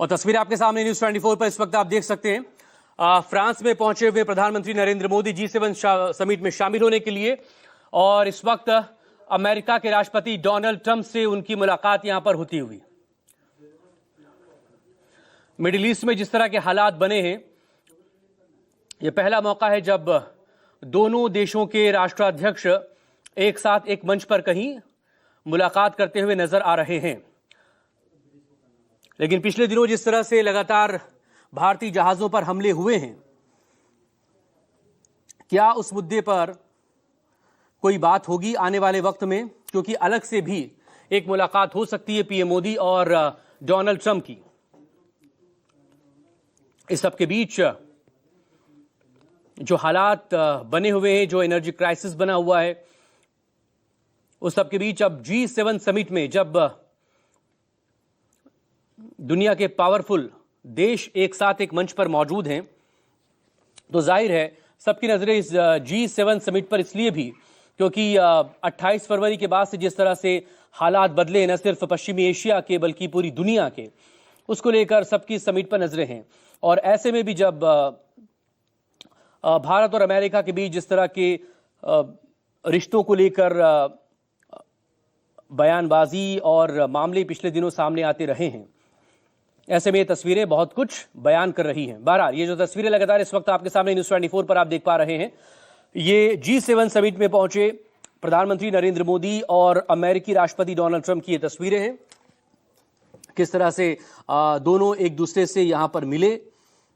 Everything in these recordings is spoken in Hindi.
और तस्वीरें आपके सामने न्यूज 24 पर इस वक्त आप देख सकते हैं। फ्रांस में पहुंचे हुए प्रधानमंत्री नरेंद्र मोदी G7 समिट में शामिल होने के लिए, और इस वक्त अमेरिका के राष्ट्रपति डोनाल्ड ट्रंप से उनकी मुलाकात यहां पर होती हुई। मिडिल ईस्ट में जिस तरह के हालात बने हैं, यह पहला मौका है जब दोनों देशों के राष्ट्राध्यक्ष एक साथ एक मंच पर कहीं मुलाकात करते हुए नजर आ रहे हैं। लेकिन पिछले दिनों जिस तरह से लगातार भारतीय जहाजों पर हमले हुए हैं, क्या उस मुद्दे पर कोई बात होगी आने वाले वक्त में? क्योंकि अलग से भी एक मुलाकात हो सकती है पीएम मोदी और डोनाल्ड ट्रंप की। इस सब के बीच जो हालात बने हुए हैं, जो एनर्जी क्राइसिस बना हुआ है, उस सब के बीच अब G7 समिट में जब दुनिया के पावरफुल देश एक साथ एक मंच पर मौजूद हैं, तो जाहिर है सबकी नजरें इस G7 समिट पर इसलिए भी क्योंकि 28 फरवरी के बाद से जिस तरह से हालात बदले, न सिर्फ पश्चिमी एशिया के बल्कि पूरी दुनिया के, उसको लेकर सबकी समिट पर नजरें हैं। और ऐसे में भी जब भारत और अमेरिका के बीच जिस तरह के रिश्तों को लेकर बयानबाजी और मामले पिछले दिनों सामने आते रहे हैं, ऐसे में ये तस्वीरें बहुत कुछ बयान कर रही हैं। बहरहाल ये जो तस्वीरें लगातार इस वक्त आपके सामने न्यूज 24 पर आप देख पा रहे हैं, ये G7 समिट में पहुंचे प्रधानमंत्री नरेंद्र मोदी और अमेरिकी राष्ट्रपति डोनाल्ड ट्रंप की ये तस्वीरें हैं। किस तरह से दोनों एक दूसरे से यहां पर मिले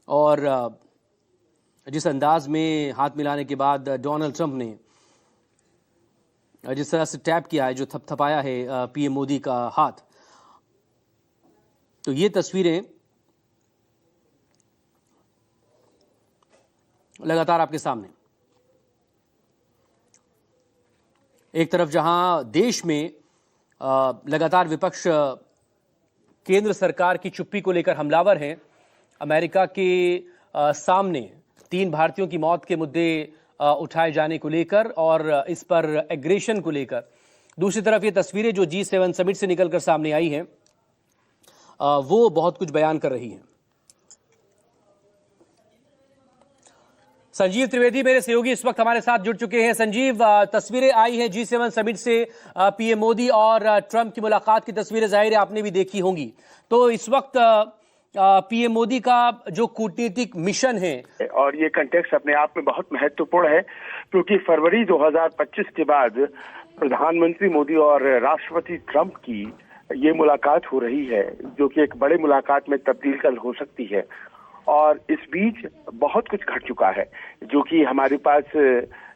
और जिस अंदाज में हाथ मिलाने के बाद डोनाल्ड ट्रंप ने जिस तरह से टैप किया है, जो थपथपाया है पीएम मोदी का हाथ, तो ये तस्वीरें लगातार आपके सामने। एक तरफ जहां देश में लगातार विपक्ष केंद्र सरकार की चुप्पी को लेकर हमलावर हैं, अमेरिका के सामने 3 भारतीयों की मौत के मुद्दे उठाए जाने को लेकर और इस पर एग्रेशन को लेकर, दूसरी तरफ ये तस्वीरें जो G7 समिट से निकलकर सामने आई हैं, वो बहुत कुछ बयान कर रही हैं। संजीव त्रिवेदी मेरे सहयोगी इस वक्त हमारे साथ जुड़ चुके हैं। संजीव, तस्वीरें आई हैं G7 समिट से, पीएम मोदी और ट्रंप की मुलाकात की तस्वीरें जाहिर है आपने भी देखी होंगी। तो इस वक्त पीएम मोदी का जो कूटनीतिक मिशन है, और ये कंटेक्स्ट अपने आप में बहुत महत्वपूर्ण है, क्योंकि फरवरी 2025 के बाद प्रधानमंत्री मोदी और राष्ट्रपति ट्रंप की ये मुलाकात हो रही है, जो कि एक बड़े मुलाकात में तब्दील कल हो सकती है। और इस बीच बहुत कुछ घट चुका है, जो कि हमारे पास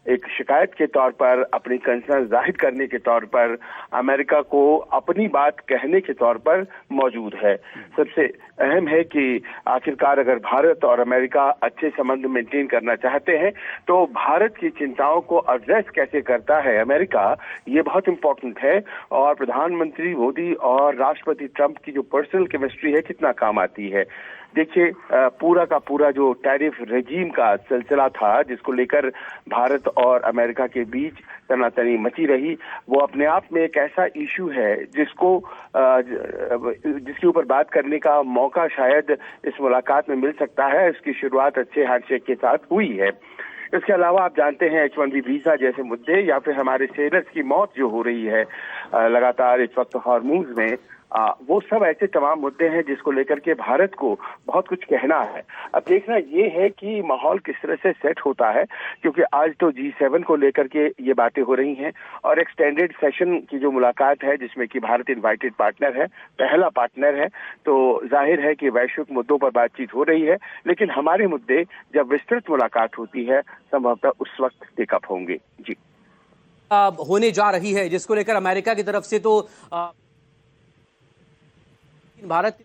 एक शिकायत के तौर पर, अपनी कंसर्न जाहिर करने के तौर पर, अमेरिका को अपनी बात कहने के तौर पर मौजूद है। सबसे अहम है कि आखिरकार अगर भारत और अमेरिका अच्छे संबंध मेंटेन करना चाहते हैं, तो भारत की चिंताओं को एड्रेस कैसे करता है अमेरिका, ये बहुत इंपॉर्टेंट है। और प्रधानमंत्री मोदी और राष्ट्रपति ट्रंप की जो पर्सनल केमिस्ट्री है, कितना काम आती है। देखिए, पूरा का पूरा जो टैरिफ रेजीम का सिलसिला था, जिसको लेकर भारत और अमेरिका के बीच तनातनी मची रही, वो अपने आप में एक ऐसा इशू है जिसके ऊपर बात करने का मौका शायद इस मुलाकात में मिल सकता है। इसकी शुरुआत अच्छे हैंडशेक के साथ हुई है। इसके अलावा आप जानते हैं H-1B वीजा जैसे मुद्दे, या फिर हमारे सेलर्स की मौत जो हो रही है लगातार इस वक्त हॉर्मूज में, वो सब ऐसे तमाम मुद्दे हैं जिसको लेकर के भारत को बहुत कुछ कहना है। अब देखना ये है कि माहौल किस तरह से सेट होता है, क्योंकि आज तो G7 को लेकर के ये बातें हो रही हैं, और एक्सटेंडेड सेशन की जो मुलाकात है, जिसमें कि भारत इनवाइटेड पार्टनर है, पहला पार्टनर है, तो जाहिर है कि वैश्विक मुद्दों पर बातचीत हो रही है। लेकिन हमारे मुद्दे जब विस्तृत मुलाकात होती है, संभवतः उस वक्त टेकअप होंगे। जी, होने जा रही है, जिसको लेकर अमेरिका की तरफ से तो भारत